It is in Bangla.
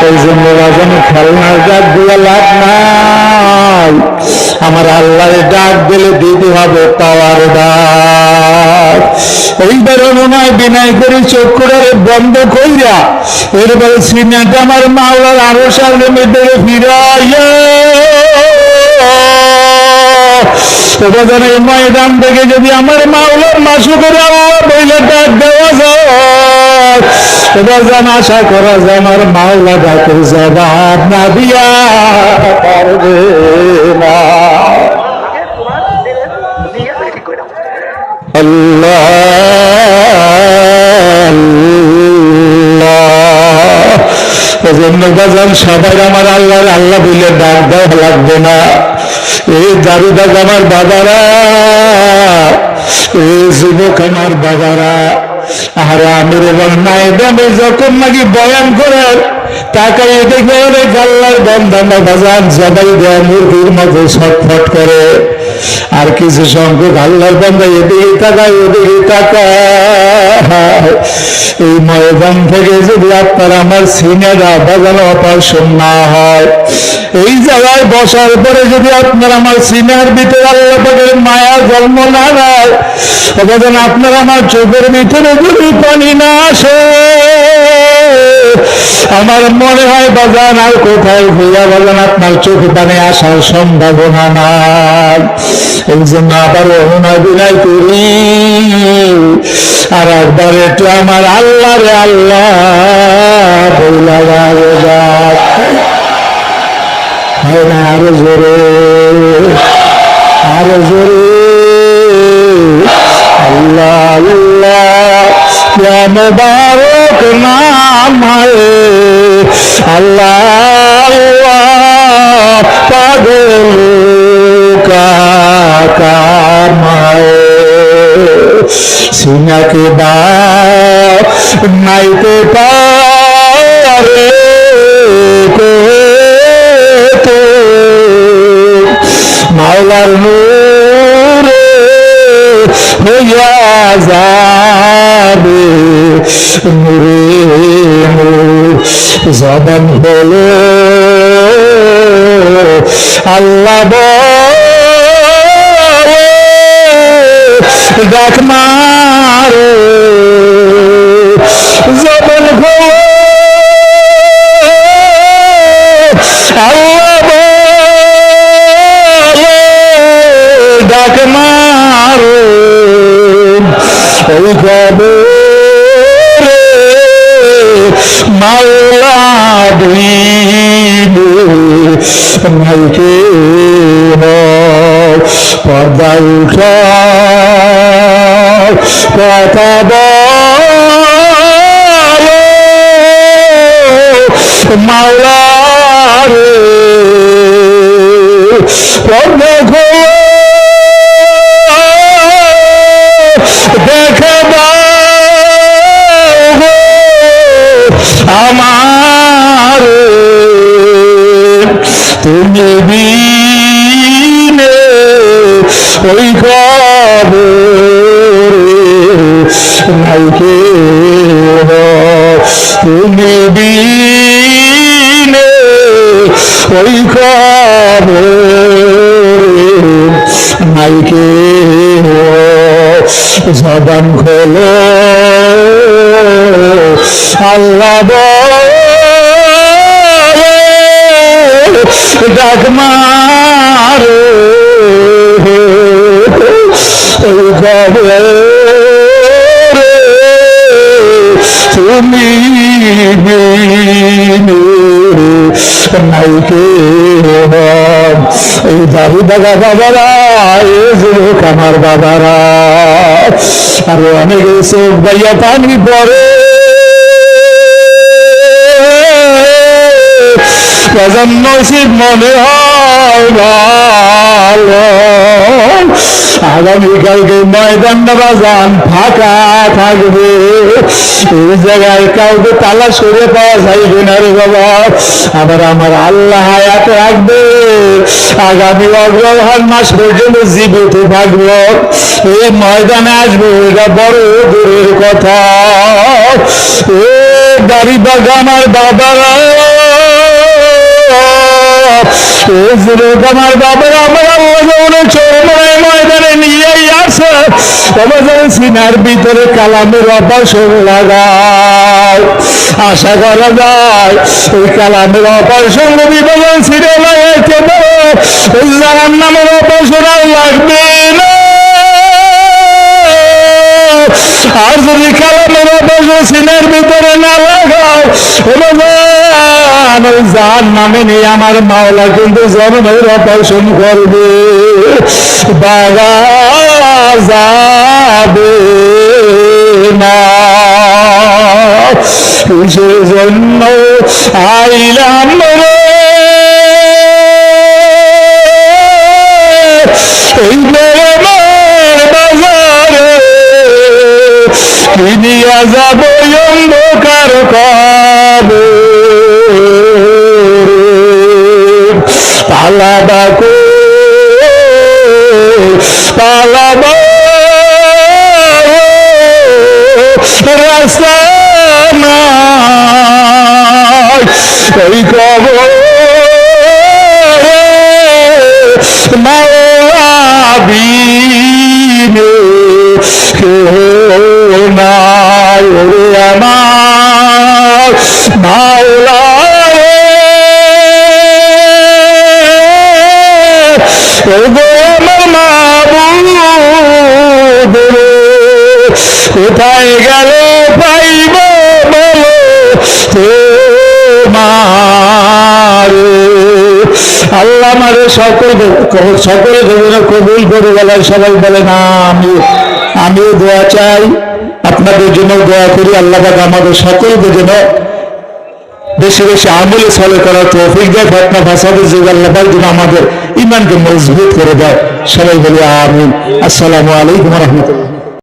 এই জন্য বাজানো খেলনার ডাক দিয়ে লাভ নাই, আমার আল্লাহর ডাক দিলে দিতে হবে পাওয়ার ডাক। এইবার নয় বিনয় করে চক্ষুটারে বন্ধ কইরা এরপরে সিনেমাটা আমার মাওলার আরো সামনে মেটে ফিরাইয়া ময়দান থেকে যদি আমার মাওলার মাসু করে আল্লাহ বইলে ডাক দেওয়া যায়, এবার যেন আশা করা যায় আমার মাওলা ডাকের জবাব না দিয়া পারবে না। আল্লাহ এজন্য বাজান সবাই আমার আল্লাহর আল্লাহ বলে ডাক দেওয়া লাগবে না। এই দারুদাগ আমার বাবারা, এই যুবক আমার বাবারা, আর আমির এবং নাইদামে যখন নাকি বয়ান করেন তাকাই দেখে অনেক আল্লাহর বন্ধানা বাজান জবাই দেয় মুরগির মতো ছটফট করে, আর কিছু সংখ্যক আল্লাহর বন্ধা এদিকে তাকায় ওদিকে তাকায়। এই ময়দান থেকে যদি আপনার আমার সিনেরা বাজানো অপারেশন না হয়, এই জায়গায় বসার পরে যদি আপনার আমার সিনার ভিতরে আল্লাহ পাকের মায়া জন্ম না নেয়, বাজান আপনার আমার চোখের ভিতরে যদি পানি না আসে, আমার মনে হয় বাজান আর কোথায় হইয়া বাজান আপনার চোখে পানি আসার সম্ভাবনা নাই। এই জন্য আবার অভিনয় করি আর একবার একটু আমার আল্লাহ রে আল্লাহ বইলা না, আরো জোরে আরো জোরে আল্লাহ আল্লাহ মুবারক নাম আল্লাহ আল্লাহ পাগল কামায় সিনাকে বা নাইতে পারে মাওলার নূরে হইয়া যাবে নূরে নূর জবান হলো আল্লাহ বলে ডাক মারে জবান হলো আল্লাহ ডাক মারে ওই কবরে মাওলা দিবে মাইকে পর্দা উঠা কথা বলো মাওলা রে পর্দা আমার তুমি বিনে ওই খবরে নাইকে তুমি বিনে ওই খবরে নাইকে জবান খোলো আল্লাহ ডাক মারে তুমি নাইকে এই দাবি দাদা বাবারা, এ যুবক আমার বাবারা, আর অনেকে চোখ বাইয়া পানি পড়ে নসিব মনে হয় ভালো আগামীকালকে ময়দানটা বাজান ফাঁকা থাকবে, এই জায়গায় কাউকে তালা সরে পাওয়া যাইবে না রে বাবা। আবার আমার আল্লাহ হায়াত রাখবে, আগামী অগ্রহায়ণ মাস পর্যন্ত জীবিত থাকবো, এই ময়দানে আসবো, এটা বড় দূরের কথা। এ দাড়ি বাগা আমার বাবারা এই যুবক আমার বাবার আমার আল্লাহ যখন চরমরাই ময়দানে নিয়েই আসে তোমাদের সিনার ভিতরে কালামের অপাসন লাগাও আশা করা যায় ওই কালামের অপাসন যদি বলেন ছিঁড়ে লাগাইতে পারো ওই জাহান নামের অপাসন আর লাগবে না আর যদি কালামের অপাসন সিনার ভিতরে না লাগাও জাহান নামে নিয়ে আমার মাওলা কিন্তু জন্মের অপারেশন করবে বাবা যাবে না কিসের জন্য আইলাম রে এই বাজারে কিনিয়া যাব অন্ধকার কবে পালাবাকো পালাবা রাস্তা নাই ওই কবর মাওলাবিনে কেউ নাই ওরে আমার মাওলা কোথায় গেল পাইব বলো তোমার আল্লাহ আমারে সকলে কবুল করে বলার সবাই বলে না আমিও দোয়া চাই আপনাদের জন্য দোয়া করি আল্লাহ পাক আমাদের সকলকে যেন বেশি বেশি আমলে চলে করার তৌফিক দেয় ফতনা ফাসাদের যুগ আল্লাহ পাক যেন আমাদের ইমানকে মজবুত করে দেয় সবাই বলি আমিন আসসালামু আলাইকুম ওয়া রাহমাতুল্লাহ